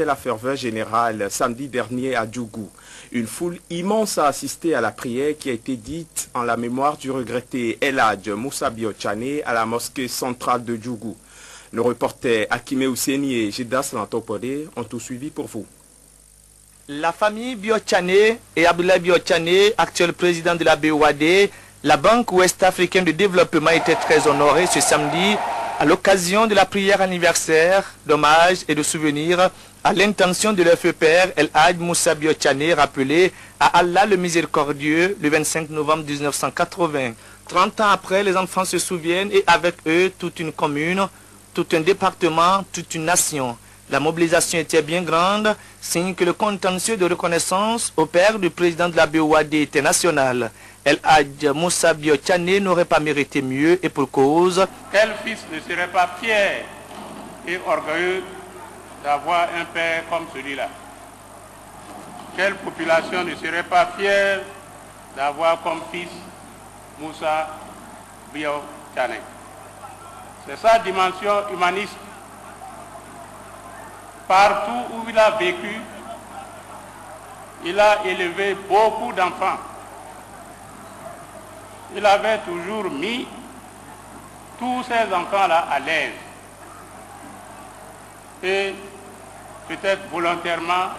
c'était la ferveur générale samedi dernier à Djougou. Une foule immense a assisté à la prière qui a été dite en la mémoire du regretté El Hadj Moussa Biotchané à la mosquée centrale de Djougou. Nos reporters Akime Ousseni et Jidas Lantopodé ont tout suivi pour vous. La famille Biotchané et Abdoulaye Biotchané, actuel président de la BOAD, la Banque ouest-africaine de développement, étaient très honorés ce samedi à l'occasion de la prière anniversaire d'hommage et de souvenir à l'intention de leur feu père El Hadj Moussa Biotchané, rappelé à Allah le Miséricordieux le 25 novembre 1980. 30 ans après, les enfants se souviennent et avec eux toute une commune, tout un département, toute une nation. La mobilisation était bien grande, signe que le contentieux de reconnaissance au père du président de la BOAD était national. El Hadj Moussa Biotchané n'aurait pas mérité mieux et pour cause. Quel fils ne serait pas fier et orgueilleux d'avoir un père comme celui-là? Quelle population ne serait pas fière d'avoir comme fils Moussa Biotchané? C'est sa dimension humaniste. Partout où il a vécu, il a élevé beaucoup d'enfants. Il avait toujours mis tous ces enfants-là à l'aise. Et peut-être volontairement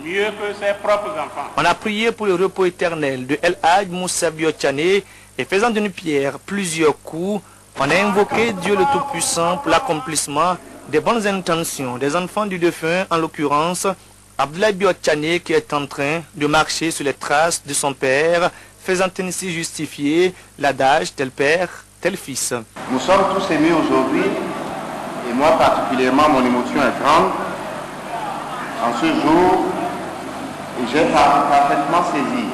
mieux que ses propres enfants. On a prié pour le repos éternel de El Hadj Moussa Biotchané et faisant d'une pierre plusieurs coups, on a invoqué Dieu le Tout-Puissant pour l'accomplissement des bonnes intentions des enfants du défunt, en l'occurrence Abdoulaye Biotchané, qui est en train de marcher sur les traces de son père, faisant ainsi justifier l'adage tel père, tel fils. Nous sommes tous émus aujourd'hui, et moi particulièrement, mon émotion est grande en ce jour, et j'ai parfaitement saisi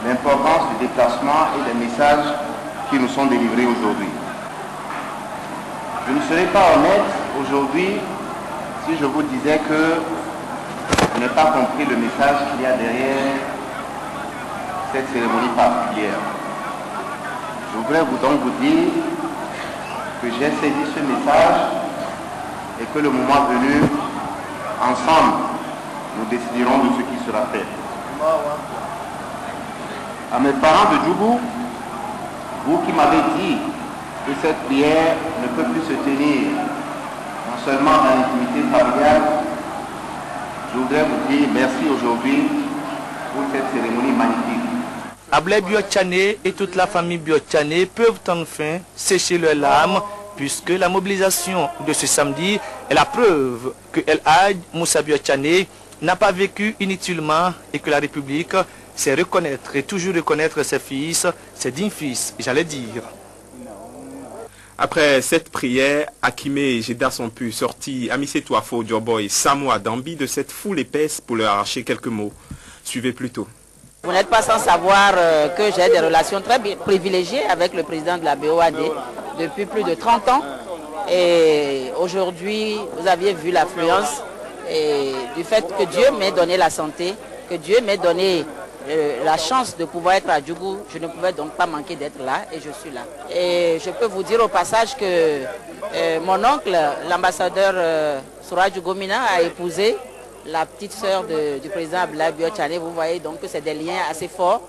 l'importance du déplacement et des messages qui nous sont délivrés aujourd'hui. Je ne serais pas honnête aujourd'hui si je vous disais que je n'ai pas compris le message qu'il y a derrière cette cérémonie particulière. Je voudrais donc vous dire que j'ai saisi ce message et que le moment venu, ensemble, nous déciderons de ce qui sera fait. À mes parents de Djougou, vous qui m'avez dit que cette prière ne peut plus se tenir non seulement dans l'intimité familiale, je voudrais vous dire merci aujourd'hui pour cette cérémonie magnifique. Abdoulaye Biotchané et toute la famille Biotchané peuvent enfin sécher leurs larmes puisque la mobilisation de ce samedi est la preuve que El Hadj Moussa Biotchané n'a pas vécu inutilement et que la République sait reconnaître et toujours reconnaître ses fils, ses dignes fils, j'allais dire. Après cette prière, Akime et Jeda sont pu sortir Amise Touafo, Diobo et Samoa Dambi de cette foule épaisse pour leur arracher quelques mots. Suivez plutôt. Vous n'êtes pas sans savoir que j'ai des relations très privilégiées avec le président de la BOAD depuis plus de 30 ans. Et aujourd'hui, vous aviez vu l'affluence du fait que Dieu m'ait donné la santé, que Dieu m'ait donné la chance de pouvoir être à Djougou. Je ne pouvais donc pas manquer d'être là et je suis là. Et je peux vous dire au passage que mon oncle, l'ambassadeur Suraj Gomina, a épousé la petite sœur du président Abdoulaye Biotchané. Vous voyez donc que c'est des liens assez forts,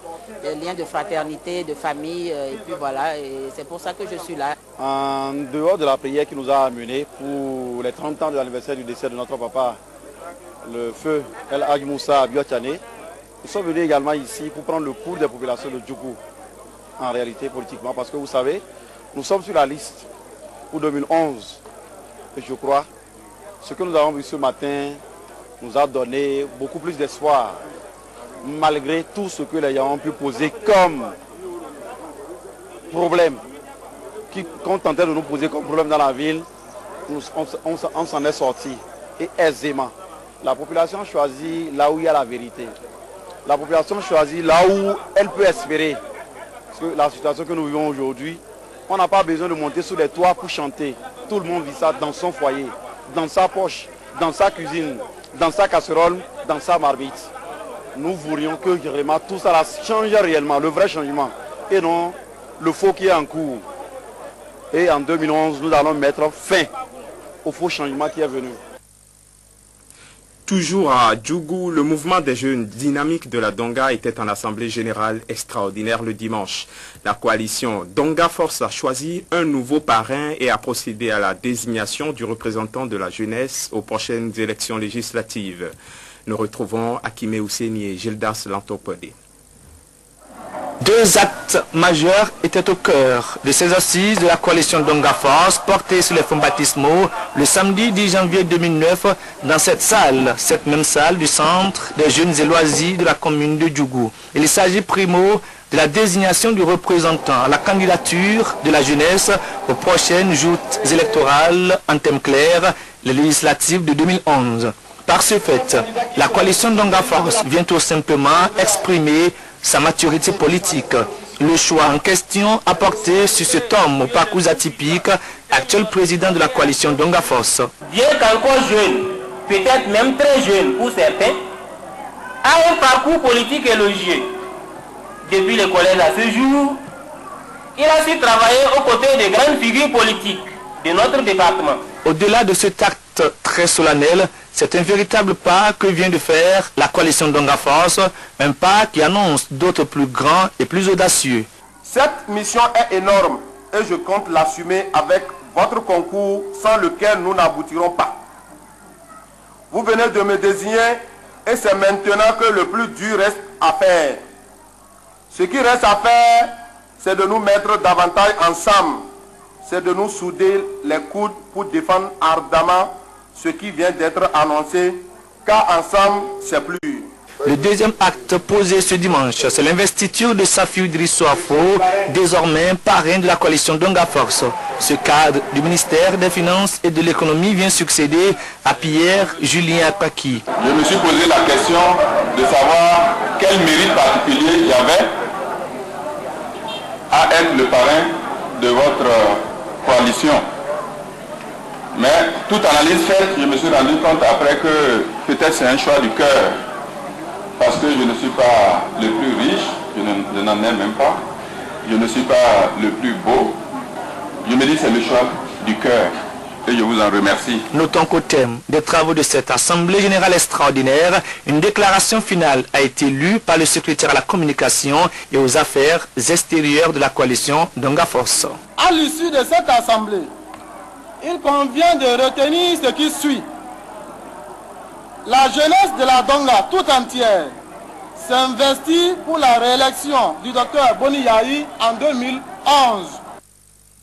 des liens de fraternité, de famille, et puis voilà, et c'est pour ça que je suis là. En dehors de la prière qui nous a amenés pour les 30 ans de l'anniversaire du décès de notre papa, le feu El Hadj Moussa Biotchané, nous sommes venus également ici pour prendre le pouls des populations de Djougou, en réalité politiquement, parce que vous savez, nous sommes sur la liste pour 2011, et je crois, ce que nous avons vu ce matin nous a donné beaucoup plus d'espoir, malgré tout ce que les gens ont pu poser comme problème, qu'on tentait de nous poser comme problème dans la ville, on s'en est sorti, et aisément. La population choisit là où il y a la vérité. La population choisit là où elle peut espérer. Parce que la situation que nous vivons aujourd'hui, on n'a pas besoin de monter sur les toits pour chanter. Tout le monde vit ça dans son foyer, dans sa poche, dans sa cuisine, dans sa casserole, dans sa marmite. Nous voudrions que vraiment tout ça change réellement, le vrai changement, et non le faux qui est en cours. Et en 2011, nous allons mettre fin au faux changement qui est venu. Toujours à Djougou, le mouvement des jeunes dynamiques de la Donga était en assemblée générale extraordinaire le dimanche. La coalition Donga Force a choisi un nouveau parrain et a procédé à la désignation du représentant de la jeunesse aux prochaines élections législatives. Nous retrouvons Akime Ouseni et Gildas Lantopodé. Deux actes majeurs étaient au cœur de ces assises de la coalition Donga Force portées sur les fonds baptismaux le samedi 10 janvier 2009 dans cette même salle du centre des jeunes et loisirs de la commune de Djougou. Il s'agit primo de la désignation du représentant à la candidature de la jeunesse aux prochaines joutes électorales en thème clair, les législatives de 2011. Par ce fait, la coalition Donga Force vient tout simplement exprimer sa maturité politique. Le choix en question a porté sur cet homme au parcours atypique, actuel président de la coalition Donga Force. Bien qu'encore jeune, peut-être même très jeune pour certains, a un parcours politique élogieux. Depuis le collège à ce jour, il a su travailler aux côtés de grandes figures politiques de notre département. Au-delà de cet acte très solennel, c'est un véritable pas que vient de faire la coalition Donga Force, un pas qui annonce d'autres plus grands et plus audacieux. Cette mission est énorme et je compte l'assumer avec votre concours sans lequel nous n'aboutirons pas. Vous venez de me désigner et c'est maintenant que le plus dur reste à faire. Ce qui reste à faire, c'est de nous mettre davantage ensemble. C'est de nous souder les coudes pour défendre ardemment ce qui vient d'être annoncé, car ensemble, c'est plus. Le deuxième acte posé ce dimanche, c'est l'investiture de Safiou Idrissou Afo, désormais parrain de la coalition Donga Force. Ce cadre du ministère des Finances et de l'Économie vient succéder à Pierre-Julien Akpaki. Je me suis posé la question de savoir quel mérite particulier il y avait à être le parrain de votre coalition. Mais toute analyse faite, je me suis rendu compte après que peut-être c'est un choix du cœur. Parce que je ne suis pas le plus riche, je n'en ai même pas. Je ne suis pas le plus beau. Je me dis que c'est le choix du cœur. Et je vous en remercie. Notons qu'au thème des travaux de cette Assemblée générale extraordinaire, une déclaration finale a été lue par le secrétaire à la communication et aux affaires extérieures de la coalition Donga Force. À l'issue de cette Assemblée, il convient de retenir ce qui suit. La jeunesse de la Donga tout entière s'investit pour la réélection du docteur Boni Yahi en 2011.